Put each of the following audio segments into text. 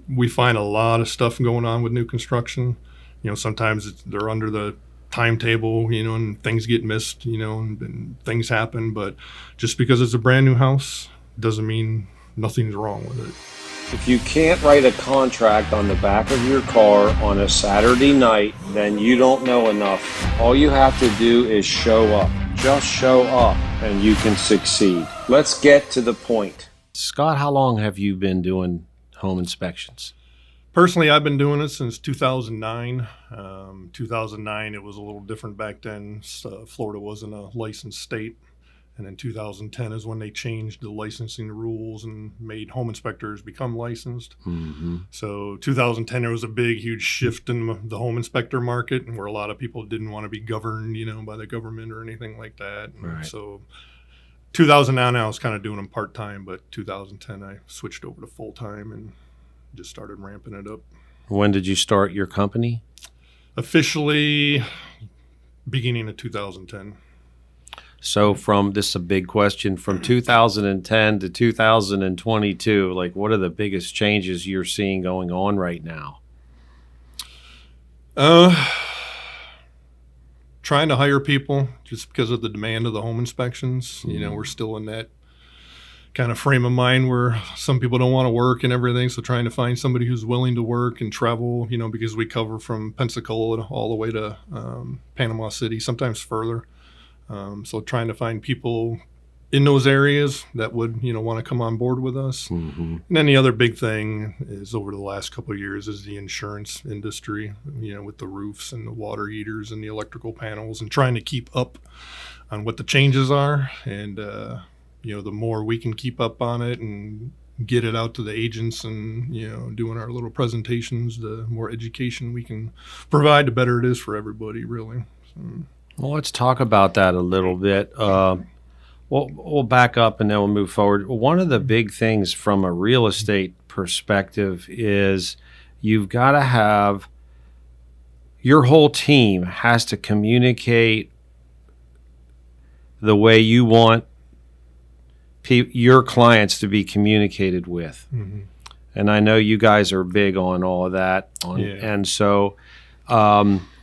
we find a lot of stuff going on with new construction. Sometimes they're under the timetable, and things get missed, and things happen. But just because it's a brand new house doesn't mean nothing's wrong with it. If you can't write a contract on the back of your car on a Saturday night, then you don't know enough. All you have to do is show up. Just show up and you can succeed. Let's get to the point. Scott, how long have you been doing home inspections? Personally, I've been doing it since 2009. 2009, it was a little different back then. Florida wasn't a licensed state. And in 2010 is when they changed the licensing rules and made home inspectors become licensed. Mm-hmm. So 2010, there was a big, huge shift in the home inspector market, and where a lot of people didn't want to be governed, by the government or anything like that. Right. So 2009, I was kind of doing them part-time, but 2010, I switched over to full-time and just started ramping it up. When did you start your company? Officially, beginning of 2010. So this is a big question, from 2010 to 2022, like what are the biggest changes you're seeing going on right now? Trying to hire people just because of the demand of the home inspections. We're still in that kind of frame of mind where some people don't want to work and everything. So trying to find somebody who's willing to work and travel, because we cover from Pensacola all the way to Panama City, sometimes further. So trying to find people in those areas that would, want to come on board with us. Mm-hmm. And then the other big thing is over the last couple of years is the insurance industry, with the roofs and the water heaters and the electrical panels, and trying to keep up on what the changes are. And, the more we can keep up on it and get it out to the agents and, doing our little presentations, the more education we can provide, the better it is for everybody, really. So. Well, let's talk about that a little bit. We'll back up and then we'll move forward. One of the big things from a real estate perspective is you've got to have your whole team has to communicate the way you want your clients to be communicated with. Mm-hmm. And I know you guys are big on all of that. And so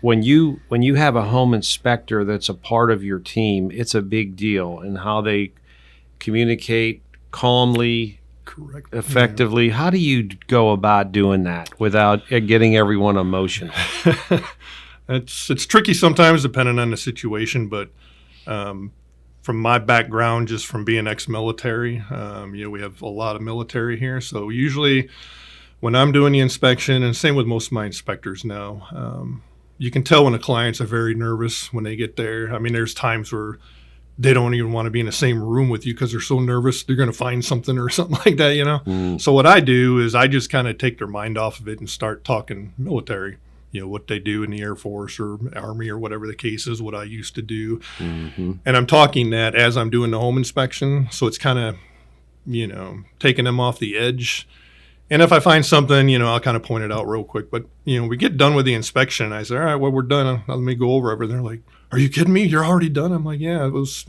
when you have a home inspector that's a part of your team, it's a big deal in how they communicate calmly, correct, effectively. How do you go about doing that without getting everyone emotional? It's tricky sometimes depending on the situation, but from my background, just from being ex-military, we have a lot of military here. So usually when I'm doing the inspection, and same with most of my inspectors now, you can tell when the clients are very nervous when they get there. I mean, there's times where they don't even want to be in the same room with you because they're so nervous they're going to find something or something like that, Mm. So what I do is I just kind of take their mind off of it and start talking military, what they do in the Air Force or Army or whatever the case is, what I used to do. Mm-hmm. And I'm talking that as I'm doing the home inspection. So it's kind of, taking them off the edge. And if I find something, I'll kind of point it out real quick. But, we get done with the inspection. I say, all right, well, we're done. Let me go over everything. They're like, are you kidding me? You're already done? I'm like, yeah, it was,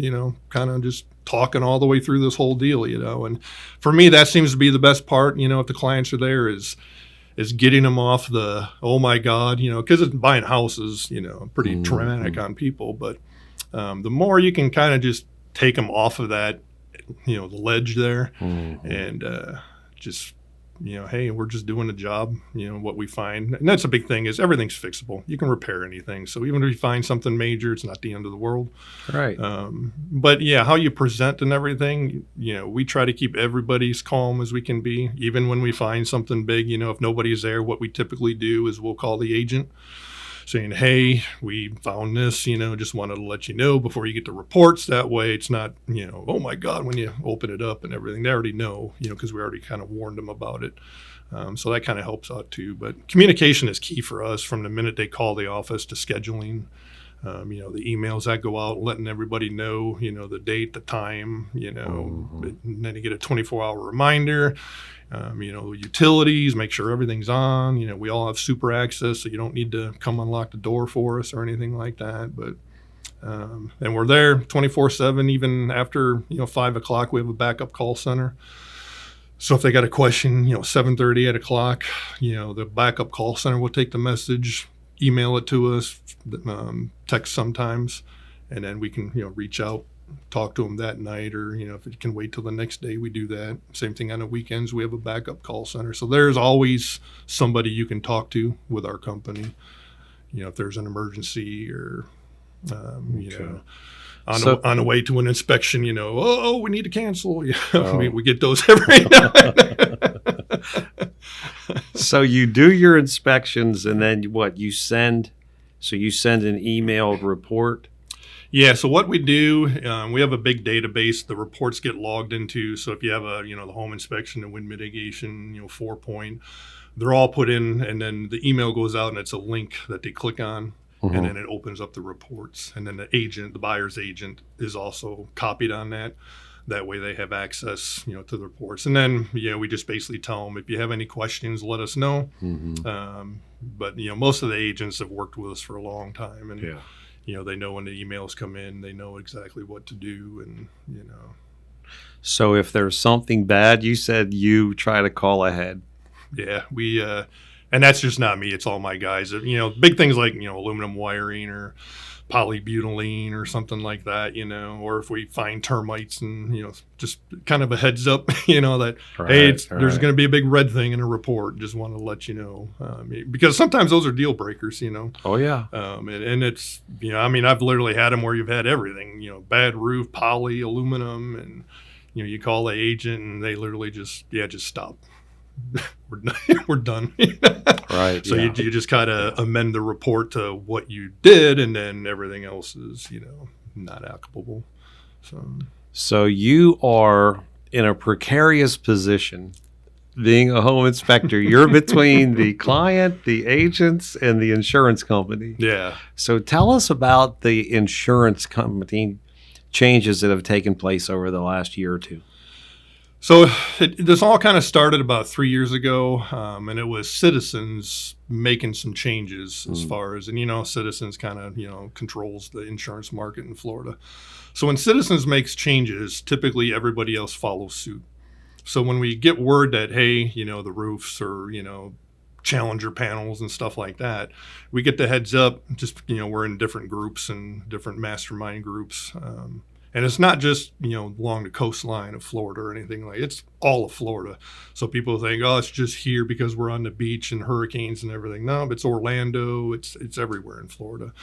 kind of just talking all the way through this whole deal, And for me, that seems to be the best part, if the clients are there is getting them off the, oh, my God, because it's buying houses, pretty traumatic on people. But the more you can kind of just take them off of that, the ledge there and just, hey, we're just doing a job, what we find. And that's a big thing is everything's fixable. You can repair anything. So even if you find something major, it's not the end of the world. Right. But yeah, how you present and everything, we try to keep everybody as calm as we can be. Even when we find something big, if nobody's there, what we typically do is we'll call the agent saying, hey, we found this, just wanted to let you know before you get the reports. That way it's not, oh my God, when you open it up and everything, they already know, because we already kind of warned them about it. So that kind of helps out too. But communication is key for us from the minute they call the office to scheduling, the emails that go out, letting everybody know, the date, the time, and then you get a 24-hour reminder. Utilities, make sure everything's on. We all have super access, so you don't need to come unlock the door for us or anything like that. But and we're there 24/7, even after 5 o'clock. We have a backup call center. So if they got a question, 7:30, 8 o'clock, the backup call center will take the message, email it to us, text sometimes, and then we can, reach out, talk to them that night, or, if it can wait till the next day, we do that. Same thing on the weekends, we have a backup call center. So there's always somebody you can talk to with our company, if there's an emergency or, Okay. on the way to an inspection, we need to cancel. Oh. We get those every now and then. So you do your inspections, and then what you send? So you send an emailed report. Yeah. So what we do, we have a big database. The reports get logged into. So if you have the home inspection and wind mitigation, 4-point, they're all put in, and then the email goes out, and it's a link that they click on. Mm-hmm. And then it opens up the reports. And then the buyer's agent is also copied on that. That way they have access, to the reports. And then, we just basically tell them, if you have any questions, let us know. Mm-hmm. But, most of the agents have worked with us for a long time. And, Yeah. they know when the emails come in, they know exactly what to do. And, So if there's something bad, you said you try to call ahead. yeah, and that's just not me. It's all my guys. Big things like, aluminum wiring or polybutylene or something like that, or if we find termites and, just kind of a heads up, that, hey, there's going to be a big red thing in a report. Just want to let you know. Because sometimes those are deal breakers, Oh, yeah. And it's, I've literally had them where you've had everything, bad roof, poly, aluminum, and, you call the agent and they literally just stop. We're done. Right. So yeah. you just kind of amend the report to what you did, and then everything else is not applicable. So you are in a precarious position being a home inspector. You're between the client, the agents, and the insurance company. Yeah. So tell us about the insurance company changes that have taken place over the last year or two. So this all kind of started about 3 years ago, and it was Citizens making some changes as far as, and Citizens kind of, controls the insurance market in Florida. So when Citizens makes changes, typically everybody else follows suit. So when we get word that, hey, the roofs or, Challenger panels and stuff like that, we get the heads up, just, we're in different groups and different mastermind groups. And it's not just, along the coastline of Florida or anything it's all of Florida. So people think, oh, it's just here because we're on the beach and hurricanes and everything. No, it's Orlando. It's everywhere in Florida.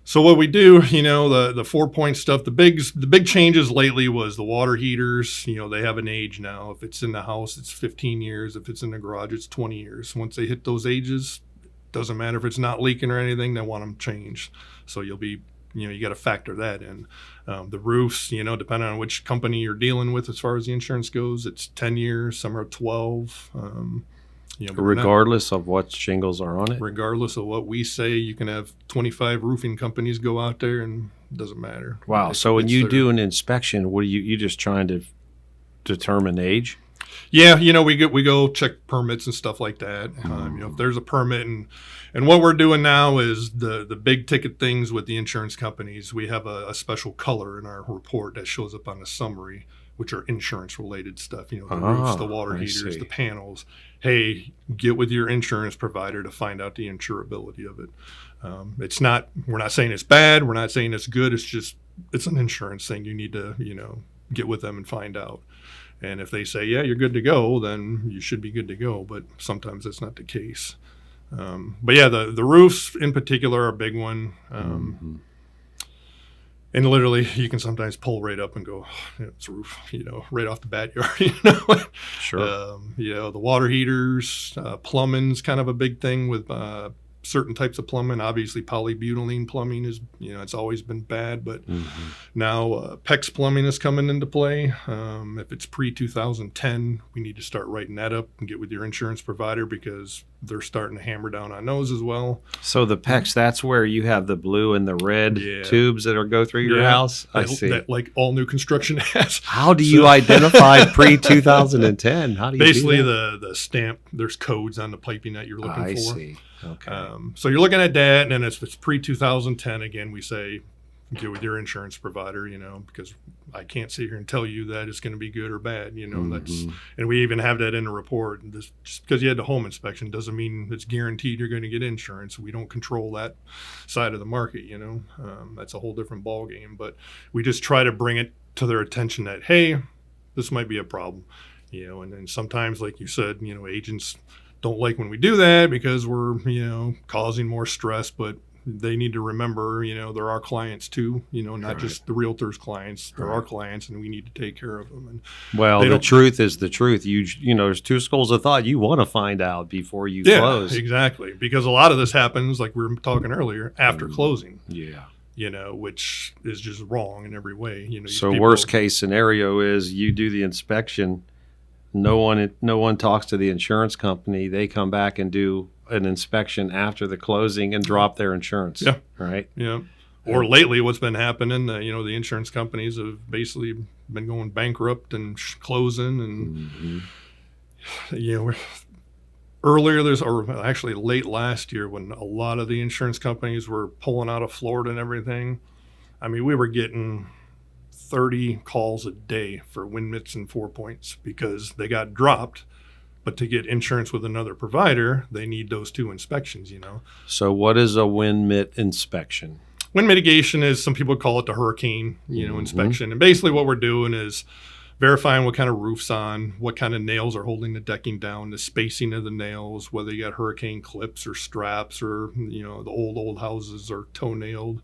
So what we do, the 4-point stuff, the big changes lately was the water heaters. They have an age now. If it's in the house, it's 15 years. If it's in the garage, it's 20 years. Once they hit those ages, doesn't matter if it's not leaking or anything, they want them changed. So you'll be you got to factor that in. The roofs, depending on which company you're dealing with as far as the insurance goes, it's 10 years, some are 12. Regardless of what shingles are on it? Regardless of what we say, you can have 25 roofing companies go out there and it doesn't matter. Wow. So when you do an inspection, what are you just trying to determine age? Yeah, we go check permits and stuff like that. If there's a permit, and what we're doing now is the big ticket things with the insurance companies. We have a special color in our report that shows up on the summary, which are insurance related stuff. The roofs, the water heaters, the panels. Hey, get with your insurance provider to find out the insurability of it. It's not. We're not saying it's bad. We're not saying it's good. It's an insurance thing. You need to get with them and find out. And if they say, yeah, you're good to go, then you should be good to go. But sometimes that's not the case. But yeah, the roofs in particular are a big one. And literally, you can sometimes pull right up and go, it's a roof, right off the backyard. Sure. The water heaters, plumbing's kind of a big thing with certain types of plumbing. Obviously, polybutylene plumbing is, it's always been bad, but now PEX plumbing is coming into play. If it's pre-2010, we need to start writing that up and get with your insurance provider because they're starting to hammer down on those as well. So the PEX, that's where you have the blue and the red tubes that go through your house? I see. That, like all new construction has. How do you identify pre-2010? How do you basically do that? the stamp, there's codes on the piping that you're looking for. I see. Okay. So you're looking at that, and then if it's pre-2010, again, we say get with your insurance provider, because I can't sit here and tell you that it's going to be good or bad. And we even have that in the report. Just because you had the home inspection doesn't mean it's guaranteed you're going to get insurance. We don't control that side of the market. That's a whole different ballgame. But we just try to bring it to their attention that, hey, this might be a problem. And then sometimes, like you said, agents don't like when we do that because we're, causing more stress, but they need to remember, they're our clients too, not just the realtors' clients. They're our clients, and we need to take care of them. And well, the truth is the truth. There's two schools of thought. You want to find out before you close. Yeah, exactly. Because a lot of this happens, like we were talking earlier, after closing. Yeah. Which is just wrong in every way. So worst case scenario is you do the inspection. No one talks to the insurance company. They come back and do an inspection after the closing and drop their insurance. Yeah. Right. Yeah. Or lately, what's been happening? The insurance companies have basically been going bankrupt and closing, and actually late last year, when a lot of the insurance companies were pulling out of Florida and everything. I mean, we were getting 30 calls a day for wind mitts and 4-points because they got dropped. But to get insurance with another provider, they need those 2 inspections, So what is a wind mitt inspection? Wind mitigation is, some people call it the hurricane, inspection. And basically what we're doing is verifying what kind of roof's on, what kind of nails are holding the decking down, the spacing of the nails, whether you got hurricane clips or straps, or, the old houses are toe-nailed.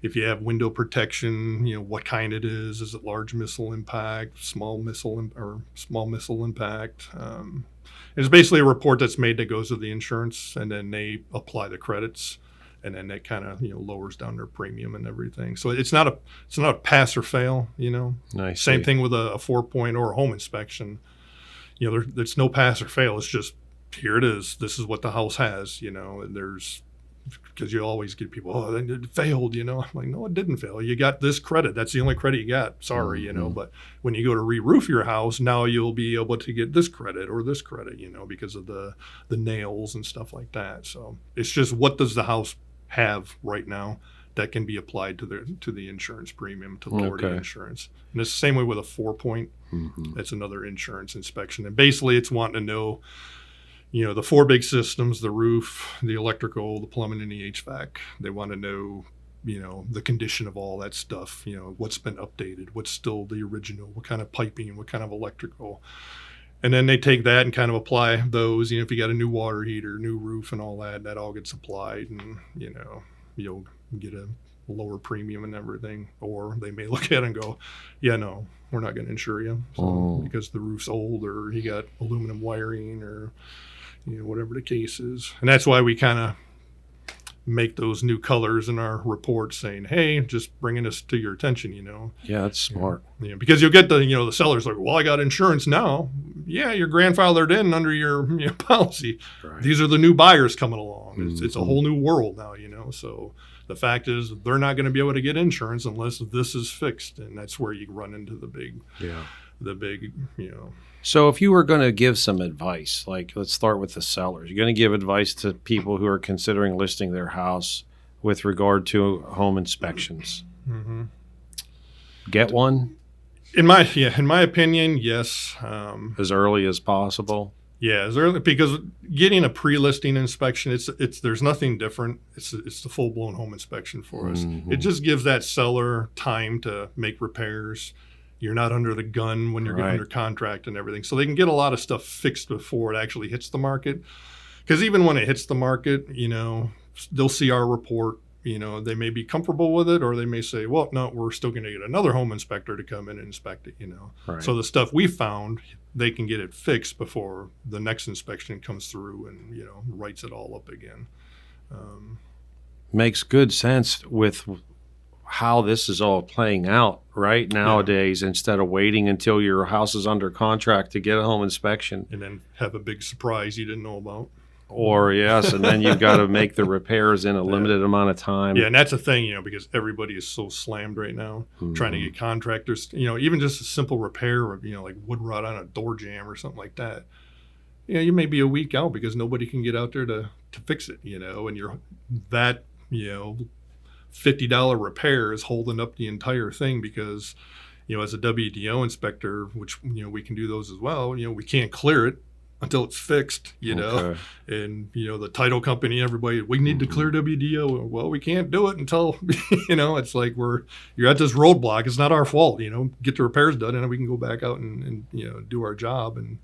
If you have window protection, what kind it is. Is it large missile impact, small missile impact? It's basically a report that's made that goes to the insurance, and then they apply the credits, and then that kind of lowers down their premium and everything. So it's not a pass or fail. Same thing with a 4-point or a home inspection. There's no pass or fail. It's just, here it is. This is what the house has. And there's, because you always get people, oh, it failed, I'm like, no, it didn't fail. You got this credit. That's the only credit you got. Sorry, but when you go to re-roof your house, now you'll be able to get this credit or this credit, because of the nails and stuff like that. So it's just, what does the house have right now that can be applied to the insurance premium to lower the insurance. And it's the same way with a 4-point. That's another insurance inspection. And basically it's wanting to know, the 4 big systems, the roof, the electrical, the plumbing, and the HVAC. They want to know, the condition of all that stuff, what's been updated, what's still the original, what kind of piping, what kind of electrical. And then they take that and kind of apply those. If you got a new water heater, new roof, and all that, that all gets applied, and, you'll get a lower premium and everything. Or they may look at it and go, yeah, no, we're not going to insure you because the roof's old, or you got aluminum wiring, or whatever the case is. And that's why we kind of make those new colors in our report, saying, hey, just bringing this to your attention, Yeah, that's smart. Because you'll get the sellers like, well, I got insurance now. Yeah, you're grandfathered in under your policy. Right. These are the new buyers coming along. It's a whole new world now, So the fact is, they're not going to be able to get insurance unless this is fixed. And that's where you run into the big. So if you were going to give some advice, like, let's start with the sellers. You're going to give advice to people who are considering listing their house with regard to home inspections. Get one? In my opinion, yes. As early as possible? Yeah, as early, because getting a pre-listing inspection, it's there's nothing different. It's the full-blown home inspection for us. It just gives that seller time to make repairs. You're not under the gun when you're under contract and everything. So they can get a lot of stuff fixed before it actually hits the market. Because even when it hits the market, they'll see our report. They may be comfortable with it, or they may say, well, no, we're still going to get another home inspector to come in and inspect it, So the stuff we found, they can get it fixed before the next inspection comes through and, writes it all up again. Makes good sense with how this is all playing out right nowadays, instead of waiting until your house is under contract to get a home inspection. And then have a big surprise you didn't know about. Or yes, and then you've got to make the repairs in a limited amount of time. Yeah, and that's the thing, because everybody is so slammed right now trying to get contractors, even just a simple repair of, like wood rot on a door jamb or something like that. You may be a week out because nobody can get out there to fix it, and you're that, $50 repair is holding up the entire thing because, as a WDO inspector, which, we can do those as well, we can't clear it until it's fixed, Okay. and, the title company, everybody, we need to clear WDO. Well, we can't do it until, it's like you're at this roadblock. It's not our fault, get the repairs done and then we can go back out and do our job and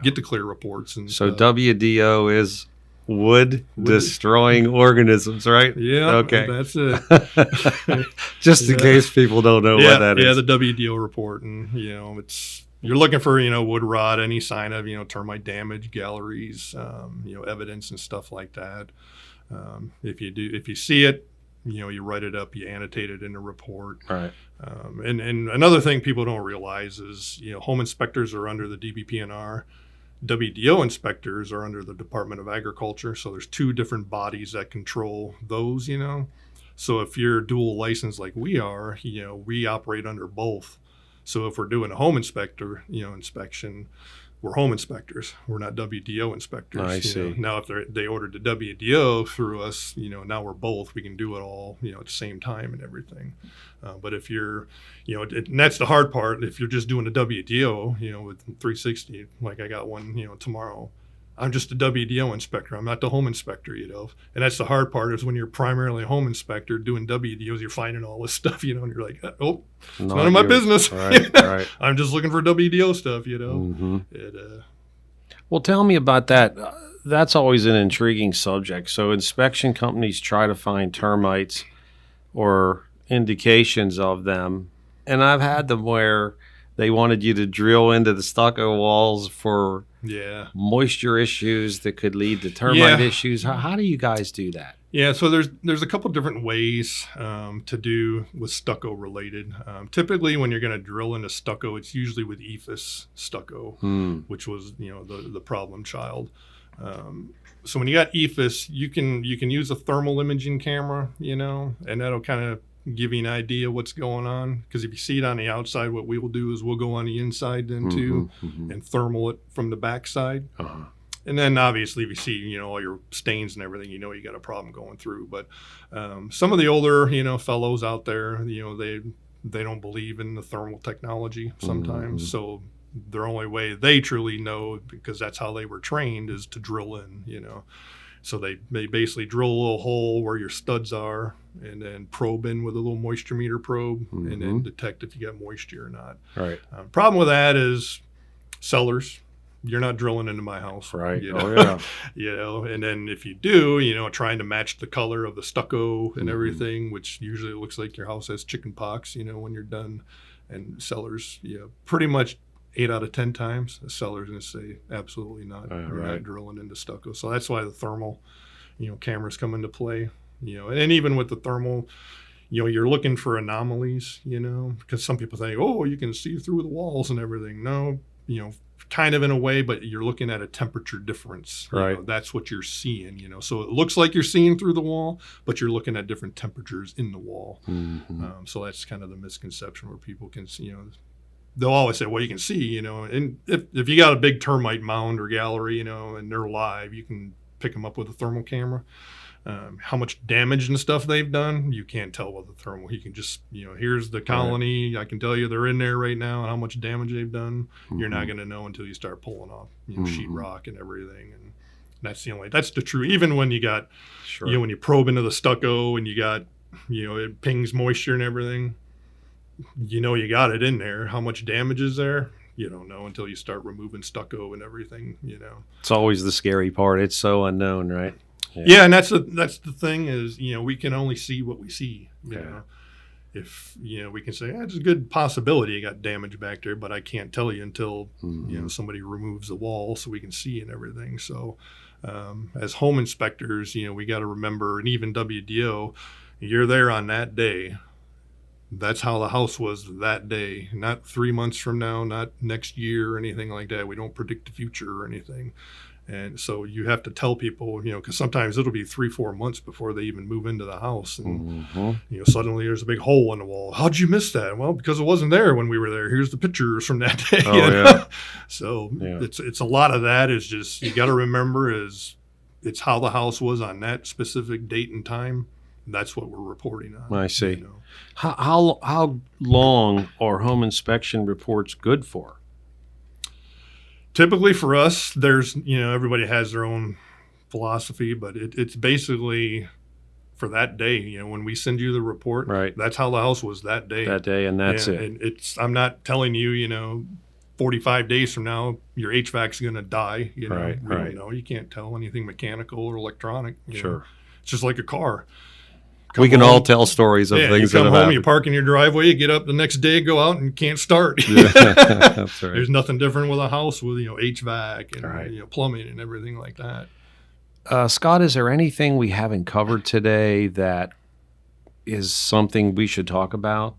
get the clear reports. And so WDO is wood destroying organisms, right? Yeah. Okay. That's it. Just in case people don't know what that is. Yeah, the WDO report. And, you're looking for, wood rot, any sign of, termite damage, galleries, evidence and stuff like that. If you see it, you write it up, you annotate it in a report. Right. And another thing people don't realize is, home inspectors are under the DBPNR. WDO inspectors are under the Department of Agriculture. So there's two different bodies that control those, So if you're dual licensed like we are, we operate under both. So if we're doing a home inspector, inspection, we're home inspectors. We're not WDO inspectors. I see. Now, if they ordered the WDO through us, now we're both. We can do it all, at the same time and everything. But if you're, and that's the hard part. If you're just doing a WDO, with 360, like I got one, tomorrow, I'm just a WDO inspector. I'm not the home inspector, And that's the hard part is when you're primarily a home inspector doing WDOs, you're finding all this stuff, and you're like, oh, it's none of my business. Right, right. I'm just looking for WDO stuff, Well, tell me about that. That's always an intriguing subject. So inspection companies try to find termites or indications of them. And I've had them where they wanted you to drill into the stucco walls for moisture issues that could lead to termite issues. How do you guys do that? Yeah, so there's a couple different ways to do with stucco related. Typically, when you're going to drill into stucco, it's usually with EFIS stucco, which was the problem child. So when you got EFIS, you can use a thermal imaging camera, and that'll kind of give you an idea what's going on. Because if you see it on the outside, what we will do is we'll go on the inside then too and thermal it from the backside. And then obviously if you see, all your stains and everything, you got a problem going through. But some of the older, fellows out there, they don't believe in the thermal technology sometimes. So their only way they truly know, because that's how they were trained, is to drill in, So they basically drill a little hole where your studs are and then probe in with a little moisture meter probe and then detect if you got moisture or not. Right. Problem with that is sellers. You're not drilling into my house. Right. Oh, yeah. And then if you do, trying to match the color of the stucco and everything, which usually looks like your house has chicken pox, when you're done. And sellers, pretty much 8 out of 10 times, the seller's going to say, absolutely not. You're not drilling into stucco. So that's why the thermal, cameras come into play. And even with the thermal, you're looking for anomalies, because some people think, oh, you can see through the walls and everything. No, kind of in a way, but you're looking at a temperature difference. Right. That's what you're seeing, So it looks like you're seeing through the wall, but you're looking at different temperatures in the wall. So that's kind of the misconception where people can see, they'll always say, well, you can see, and if you got a big termite mound or gallery, and they're live, you can pick them up with a thermal camera. How much damage and stuff they've done, you can't tell with the thermal. You can just, here's the colony. I can tell you they're in there right now and how much damage they've done. You're not going to know until you start pulling off, sheetrock and everything. And that's the true, even when you got, when you probe into the stucco and you got, it pings moisture and everything, you got it in there. How much damage is there? You don't know until you start removing stucco and everything, It's always the scary part. It's so unknown, right? Yeah, and that's the thing is, we can only see what we see. You know, if we can say it's a good possibility you got damage back there, but I can't tell you until somebody removes the wall so we can see and everything. So as home inspectors, we got to remember, and even WDO, you're there on that day. That's how the house was that day, not 3 months from now, not next year or anything like that. We don't predict the future or anything. And so you have to tell people, because sometimes it'll be 3-4 months before they even move into the house. And, suddenly there's a big hole in the wall. How'd you miss that? Well, because it wasn't there when we were there. Here's the pictures from that day. So it's a lot of that is just, you got to remember it's how the house was on that specific date and time. that's what we're reporting on. I see. You know. How long are home inspection reports good for? Typically for us, there's, everybody has their own philosophy, but it's basically for that day. When we send you the report, Right. that's how the house was that day. That day, and that's it. And I'm not telling you, 45 days from now, your HVAC's going to die. Right, we right. don't know. You can't tell anything mechanical or electronic. Sure. It's just like a car. We can all tell stories of things you that come have home, happened. you park in your driveway, you get up the next day, go out and can't start. Yeah, that's right. There's nothing different with a house with, HVAC and, Right. Plumbing and everything like that. Scott, is there anything we haven't covered today that is something we should talk about?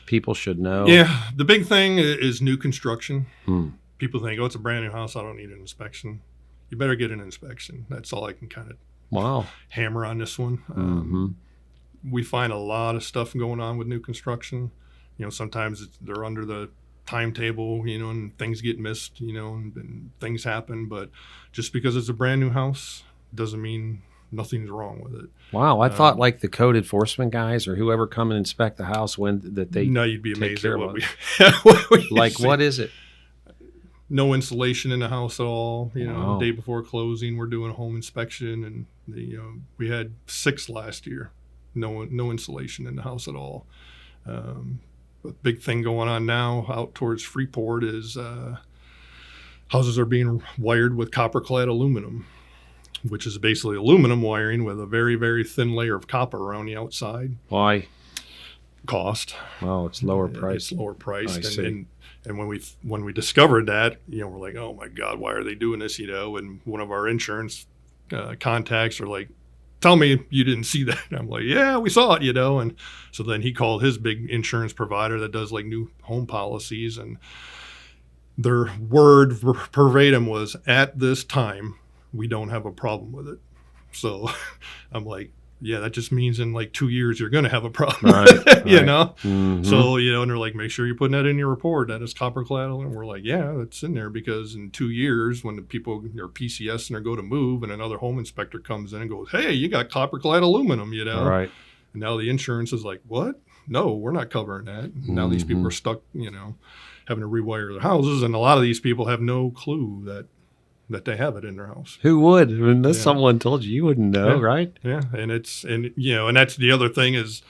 People should know. Yeah, the big thing is new construction. Hmm. People think, oh, it's a brand new house, I don't need an inspection. You better get an inspection. That's all I can kind of Wow. hammer on this one. Mm-hmm. We find a lot of stuff going on with new construction. Sometimes they're under the timetable, and things get missed, and things happen. But just because it's a brand new house doesn't mean nothing's wrong with it. Wow. I thought like the code enforcement guys or whoever come and inspect the house that they No, you'd be take amazed care at of what we like see. what is it? No insulation in the house at all. Wow. The day before closing, we're doing a home inspection, and we had 6 last year. No insulation in the house at all. A big thing going on now out towards Freeport is houses are being wired with copper-clad aluminum, which is basically aluminum wiring with a very, very thin layer of copper around the outside. Why? Cost. Oh, it's lower price. It's lower priced. I see. And when we discovered that, we're like, oh my God, why are they doing this? And one of our insurance contacts are like, tell me you didn't see that. And I'm like, yeah, we saw it, And so then he called his big insurance provider that does like new home policies, and their word verbatim was, at this time, we don't have a problem with it. So I'm like, yeah, that just means in like 2 years you're going to have a problem, Right, right. Mm-hmm. So, and they're like, make sure you're putting that in your report. That is copper clad. And we're like, yeah, that's in there because in 2 years when the people are PCS and they go to move and another home inspector comes in and goes, hey, you got copper clad aluminum, Right. And now the insurance is like, what? No, we're not covering that. And now these people are stuck, having to rewire their houses. And a lot of these people have no clue that they have it in their house. Who would? Unless someone told you wouldn't know, right? Yeah, and and that's the other thing is,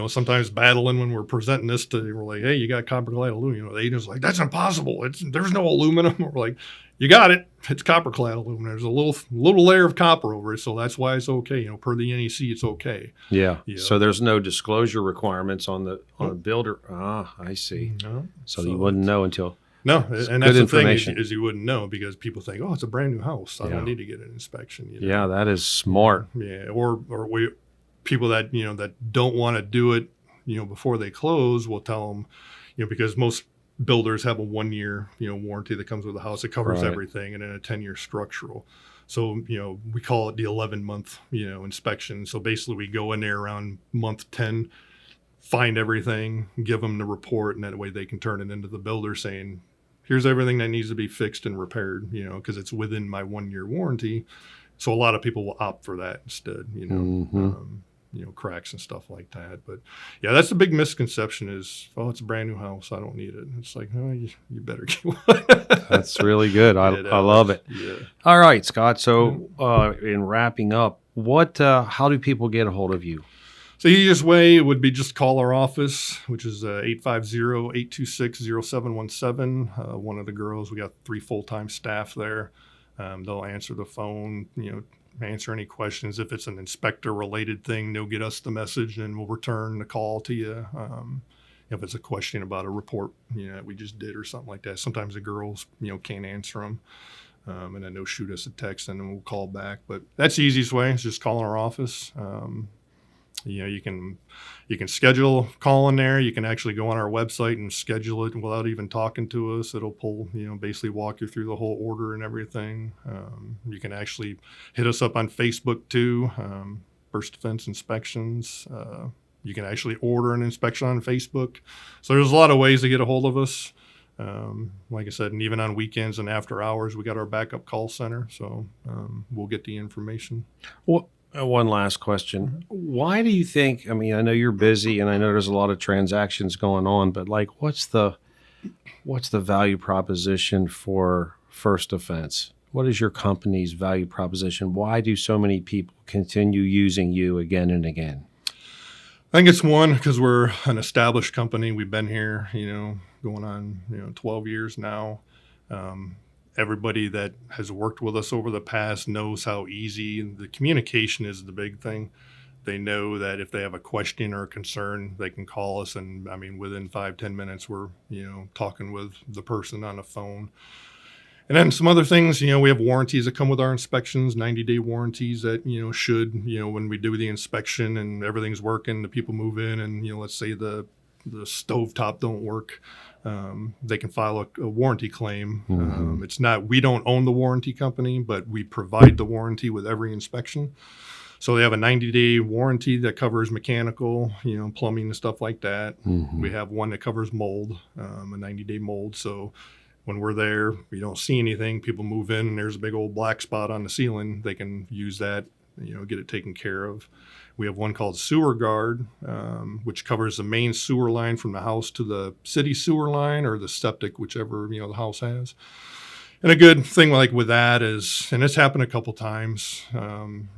sometimes battling when we're presenting this to, we're like, hey, you got copper clad aluminum. The agent's like, that's impossible. There's no aluminum. We're like, you got it. It's copper clad aluminum. There's a little layer of copper over it, so that's why it's okay. Per the NEC, it's okay. Yeah. So there's no disclosure requirements on the builder. Ah, I see. No. So you wouldn't know until. No, and that's the thing is you wouldn't know because people think, oh, it's a brand new house. I don't need to get an inspection. Yeah, that is smart. Yeah, or people that that don't want to do it, before they close, will tell them, because most builders have a 1 year warranty that comes with the house. It covers everything, and then a 10-year structural. So we call it the 11-month inspection. So basically, we go in there around month 10. Find everything, give them the report, and that way they can turn it into the builder saying, here's everything that needs to be fixed and repaired, because it's within my 1 year warranty. So a lot of people will opt for that instead, cracks and stuff like that. But yeah, that's the big misconception is, oh, it's a brand new house, I don't need it. It's like, oh, you better get one. That's really good. I love it. Yeah. All right, Scott. So in wrapping up, how do people get a hold of you? So the easiest way would be just call our office, which is 850-826-0717. One of the girls, we got 3 full-time staff there. They'll answer the phone, answer any questions. If it's an inspector-related thing, they'll get us the message and we'll return the call to you. If it's a question about a report, that we just did or something like that. Sometimes the girls, can't answer them. And then they'll shoot us a text and then we'll call back. But that's the easiest way, is just calling our office. You can schedule a call in there. You can actually go on our website and schedule it without even talking to us. It'll pull, basically walk you through the whole order and everything. You can actually hit us up on Facebook too, First Defense Inspections. You can actually order an inspection on Facebook. So there's a lot of ways to get a hold of us. Like I said, and even on weekends and after hours, we got our backup call center. So we'll get the information. Well, One last question. Why do you think, I mean, I know you're busy and I know there's a lot of transactions going on, but like what's the value proposition for First Defense? What is your company's value proposition? Why do so many people continue using you again and again? I think it's one, because we're an established company. We've been here, going on, 12 years now. Everybody that has worked with us over the past knows how easy, and the communication is the big thing. They know that if they have a question or a concern, they can call us. And I mean, within 5-10 minutes, we're, talking with the person on the phone. And then some other things, we have warranties that come with our inspections, 90-day warranties that, should, when we do the inspection and everything's working, the people move in and, let's say the stovetop don't work, they can file a warranty claim. It's not, we don't own the warranty company, but we provide the warranty with every inspection. So they have a 90-day warranty that covers mechanical, plumbing and stuff like that. We have one that covers mold, a 90-day mold. So when we're there, we don't see anything. People move in and there's a big old black spot on the ceiling. They can use that, get it taken care of. We have one called Sewer Guard, which covers the main sewer line from the house to the city sewer line or the septic, whichever, the house has. And a good thing like with that is, and it's happened a couple times,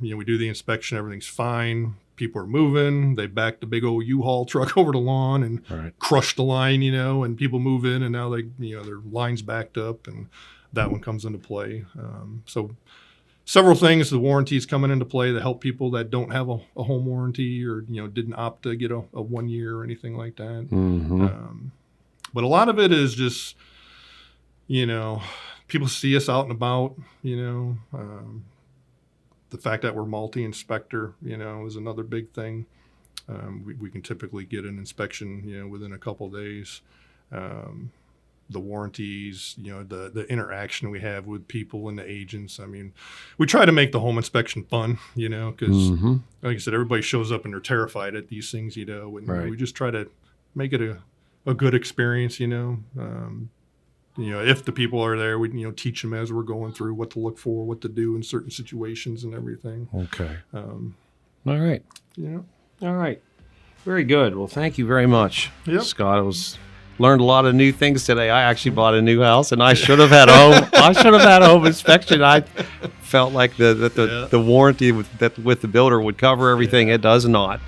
we do the inspection, everything's fine. People are moving. They back the big old U-Haul truck over the lawn and crush the line, and people move in and now their line's backed up and that one comes into play. So several things, the warranties coming into play that help people that don't have a home warranty or, didn't opt to get a 1 year or anything like that. But a lot of it is just, people see us out and about, the fact that we're multi-inspector, is another big thing. We can typically get an inspection, within a couple of days. The warranties, the interaction we have with people and the agents. I mean, we try to make the home inspection fun, because like I said, everybody shows up and they're terrified at these things, and we just try to make it a good experience, if the people are there, we, teach them as we're going through what to look for, what to do in certain situations and everything. Okay. All right. Yeah. All right. Very good. Well, thank you very much, Yep. Scott. Learned a lot of new things today. I actually bought a new house, and I should have had a home inspection. I felt like the warranty with the builder would cover everything. It does not.